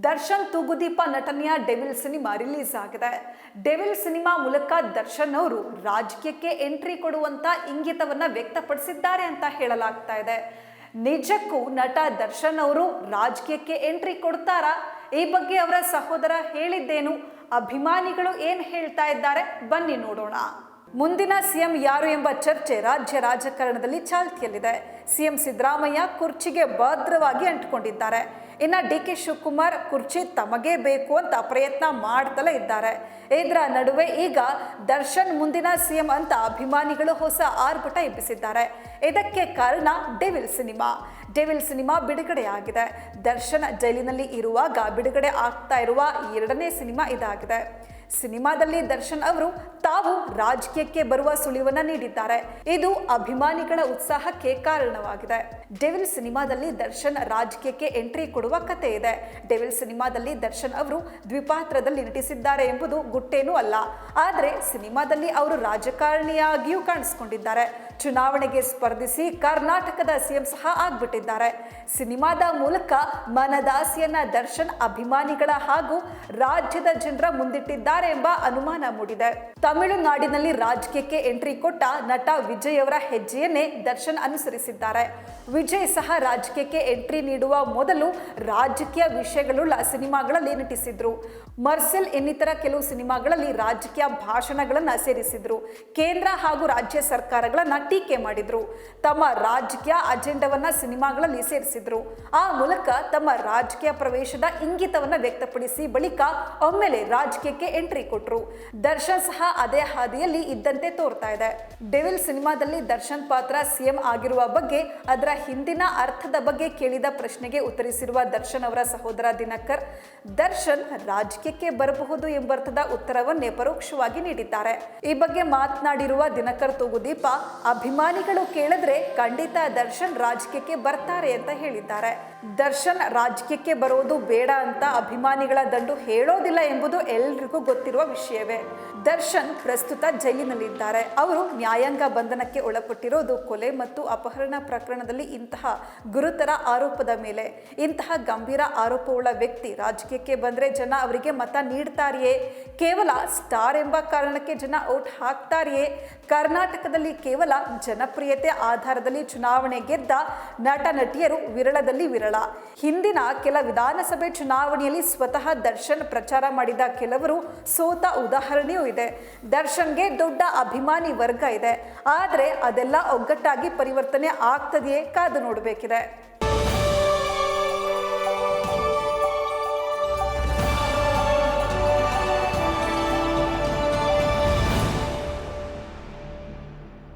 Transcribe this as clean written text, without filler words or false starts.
ದರ್ಶನ್ ತೂಗುದೀಪ ನಟನೆಯ devil cinema release ಆಗಿದೆ. Devil cinema ಮೂಲಕ ದರ್ಶನ್ ಅವರು ರಾಜಕೀಯಕ್ಕೆ ಎಂಟ್ರಿ ಕೊಡುವಂತ ಇಂಗಿತವನ್ನ ವ್ಯಕ್ತಪಡಿಸಿದ್ದಾರೆ ಅಂತ ಹೇಳಲಾಗ್ತಾ ಇದೆ. ನಿಜಕ್ಕೂ ನಟ ದರ್ಶನ್ ಅವರು ರಾಜಕೀಯಕ್ಕೆ ಎಂಟ್ರಿ ಕೊಡ್ತಾರಾ? ಈ ಬಗ್ಗೆ ಅವರ ಸಹೋದರ ಹೇಳಿದ್ದೇನು, ಅಭಿಮಾನಿಗಳು ಏನ್ ಹೇಳ್ತಾ ಇದ್ದಾರೆ, ಬನ್ನಿ ನೋಡೋಣ. ಮುಂದಿನ ಸಿಎಂ ಯಾರು ಎಂಬ ಚರ್ಚೆ ರಾಜ್ಯ ರಾಜಕಾರಣದಲ್ಲಿ ಚಾಲ್ತಿಯಲ್ಲಿದೆ. ಸಿಎಂ ಸಿದ್ದರಾಮಯ್ಯ ಕುರ್ಚಿಗೆ ಭದ್ರವಾಗಿ ಅಂಟಿಕೊಂಡಿದ್ದಾರೆ. ಇನ್ನು ಡಿ.ಕೆ. ಶಿವಕುಮಾರ್ ಕುರ್ಚಿ ತಮಗೇ ಬೇಕು ಅಂತ ಪ್ರಯತ್ನ ಮಾಡ್ತಲೇ ಇದ್ದಾರೆ. ಇದರ ನಡುವೆ ಈಗ ದರ್ಶನ್ ಮುಂದಿನ ಸಿಎಂ ಅಂತ ಅಭಿಮಾನಿಗಳು ಹೊಸ ಆರ್ಭಟ ಎಬ್ಬಿಸಿದ್ದಾರೆ. ಇದಕ್ಕೆ ಕಾರಣ ಡೆವಿಲ್ ಸಿನಿಮಾ ಬಿಡುಗಡೆಯಾಗಿದೆ. ದರ್ಶನ್ ಜೈಲಿನಲ್ಲಿ ಇರುವಾಗ ಬಿಡುಗಡೆ ಆಗ್ತಾ ಇರುವ ಎರಡನೇ ಸಿನಿಮಾ ಇದಾಗಿದೆ. ಸಿನಿಮಾದಲ್ಲಿ ದರ್ಶನ್ ಅವರು ತಾವು ರಾಜಕೀಯಕ್ಕೆ ಬರುವ ಸುಳಿವನ್ನ ನೀಡಿದ್ದಾರೆ. ಇದು ಅಭಿಮಾನಿಗಳ ಉತ್ಸಾಹಕ್ಕೆ ಕಾರಣವಾಗಿದೆ. ಡೆವಿಲ್ ಸಿನಿಮಾದಲ್ಲಿ ದರ್ಶನ್ ರಾಜಕೀಯಕ್ಕೆ ಎಂಟ್ರಿ ಕೊಡುವ ಕತೆ ಇದೆ. ಡೆವಿಲ್ ಸಿನಿಮಾದಲ್ಲಿ ದರ್ಶನ್ ಅವರು ದ್ವಿಪಾತ್ರದಲ್ಲಿ ನಟಿಸಿದ್ದಾರೆ ಎಂಬುದು ಗುಟ್ಟೇನೂ ಅಲ್ಲ. ಆದರೆ ಸಿನಿಮಾದಲ್ಲಿ ಅವರು ರಾಜಕಾರಣಿಯಾಗಿಯೂ ಕಾಣಿಸಿಕೊಂಡಿದ್ದಾರೆ. ಚುನಾವಣೆಗೆ ಸ್ಪರ್ಧಿಸಿ ಕರ್ನಾಟಕದ ಸಿಎಂ ಸಹ ಆಗ್ಬಿಟ್ಟಿದ್ದಾರೆ. ಸಿನಿಮಾದ ಮೂಲಕ ಮನದಾಸೆಯನ್ನ ದರ್ಶನ್ ಅಭಿಮಾನಿಗಳ ಹಾಗೂ ರಾಜ್ಯದ ಜನರ ಮುಂದಿಟ್ಟಿದ್ದಾರೆ ಎಂಬ ಅನುಮಾನ ಮೂಡಿದೆ. ತಮಿಳುನಾಡಿನಲ್ಲಿ ರಾಜಕೀಯಕ್ಕೆ ಎಂಟ್ರಿ ಕೊಟ್ಟ ನಟ ವಿಜಯ್ ಅವರ ಹೆಜ್ಜೆಯನ್ನೇ ದರ್ಶನ್ ಅನುಸರಿಸಿದ್ದಾರೆ. ವಿಜಯ್ ಸಹ ರಾಜಕೀಯಕ್ಕೆ ಎಂಟ್ರಿ ನೀಡುವ ಮೊದಲು ರಾಜಕೀಯ ವಿಷಯಗಳುಳ್ಳ ಸಿನಿಮಾಗಳಲ್ಲಿ ನಟಿಸಿದ್ರು. ಮರ್ಸೆಲ್ ಇನ್ನಿತರ ಕೆಲವು ಸಿನಿಮಾಗಳಲ್ಲಿ ರಾಜಕೀಯ ಭಾಷಣಗಳನ್ನ ಸೇರಿಸಿದ್ರು. ಕೇಂದ್ರ ಹಾಗೂ ರಾಜ್ಯ ಸರ್ಕಾರಗಳನ್ನ ಟೀಕೆ ಮಾಡಿದ್ರು. ತಮ್ಮ ರಾಜಕೀಯ ಅಜೆಂಡವನ್ನ ಸಿನಿಮಾಗಳಲ್ಲಿ ಸೇರಿಸಿದ್ರು. ಆ ಮೂಲಕ ತಮ್ಮ ರಾಜಕೀಯ ಪ್ರವೇಶದ ಇಂಗಿತವನ್ನ ವ್ಯಕ್ತಪಡಿಸಿ ಬಳಿಕ ಒಮ್ಮೆಲೆ ರಾಜಕೀಯಕ್ಕೆ ಎಂಟ್ರಿ ಕೊಟ್ರು. ದರ್ಶನ್ ಸಹ ಅದೇ ಹಾದಿಯಲ್ಲಿ ಇದ್ದಂತೆ ತೋರ್ತಾ ಇದೆ. ಡೆವಿಲ್ ಸಿನಿಮಾದಲ್ಲಿ ದರ್ಶನ್ ಪಾತ್ರ ಸಿಎಂ ಆಗಿರುವ ಬಗ್ಗೆ, ಅದರ ಹಿಂದಿನ ಅರ್ಥದ ಬಗ್ಗೆ ಕೇಳಿದ ಪ್ರಶ್ನೆಗೆ ಉತ್ತರಿಸಿರುವ ದರ್ಶನ್ ಅವರ ಸಹೋದರ ದಿನಕರ್, ದರ್ಶನ್ ರಾಜಕೀಯಕ್ಕೆ ಬರಬಹುದು ಎಂಬರ್ಥದ ಉತ್ತರವನ್ನೇ ಪರೋಕ್ಷವಾಗಿ ನೀಡಿದ್ದಾರೆ. ಈ ಬಗ್ಗೆ ಮಾತನಾಡಿರುವ ದಿನಕರ್ ತೂಗುದೀಪ, ಅಭಿಮಾನಿಗಳು ಕೇಳಿದ್ರೆ ಖಂಡಿತ ದರ್ಶನ್ ರಾಜಕೀಯಕ್ಕೆ ಬರ್ತಾರೆ ಅಂತ ಹೇಳಿದ್ದಾರೆ. ದರ್ಶನ್ ರಾಜಕೀಯಕ್ಕೆ ಬರೋದು ಬೇಡ ಅಂತ ಅಭಿಮಾನಿಗಳ ದಂಡು ಹೇಳೋದಿಲ್ಲ ಎಂಬುದು ಎಲ್ರಿಗೂ ಗೊತ್ತಿರುವ ವಿಷಯವೇ. ದರ್ಶನ್ ಪ್ರಸ್ತುತ ಜೈಲಿನಲ್ಲಿದ್ದಾರೆ. ಅವರು ನ್ಯಾಯಾಂಗ ಬಂಧನಕ್ಕೆ ಒಳಪಟ್ಟಿರೋದು ಕೊಲೆ ಮತ್ತು ಅಪಹರಣ ಪ್ರಕರಣದಲ್ಲಿ ಇಂತಹ ಗುರುತರ ಆರೋಪದ ಮೇಲೆ. ಇಂತಹ ಗಂಭೀರ ಆರೋಪವುಳ್ಳ ವ್ಯಕ್ತಿ ರಾಜಕೀಯಕ್ಕೆ ಬಂದ್ರೆ ಜನ ಅವರಿಗೆ ಮತ ನೀಡ್ತಾರೆಯೇ? ಕೇವಲ ಸ್ಟಾರ್ ಎಂಬ ಕಾರಣಕ್ಕೆ ಜನ ಓಟ್ ಹಾಕ್ತಾರೆಯೇ? ಕರ್ನಾಟಕದಲ್ಲಿ ಕೇವಲ ಜನಪ್ರಿಯತೆ ಆಧಾರದಲ್ಲಿ ಚುನಾವಣೆ ಗೆದ್ದ ನಟ ನಟಿಯರು ವಿರಳದಲ್ಲಿ ವಿರಳ. ಹಿಂದಿನ ಕೆಲ ವಿಧಾನಸಭೆ ಚುನಾವಣೆಯಲ್ಲಿ ಸ್ವತಃ ದರ್ಶನ್ ಪ್ರಚಾರ ಮಾಡಿದ ಕೆಲವರು ಸೋತ ಉದಾಹರಣೆಯೂ ಇದೆ. ದರ್ಶನ್ಗೆ ದೊಡ್ಡ ಅಭಿಮಾನಿ ವರ್ಗ ಇದೆ. ಆದರೆ ಅದೆಲ್ಲ ಒಗ್ಗಟ್ಟಾಗಿ ಪರಿವರ್ತನೆ ಆಗ್ತದೆಯೇ? ಕಾದು ನೋಡಬೇಕಿದೆ.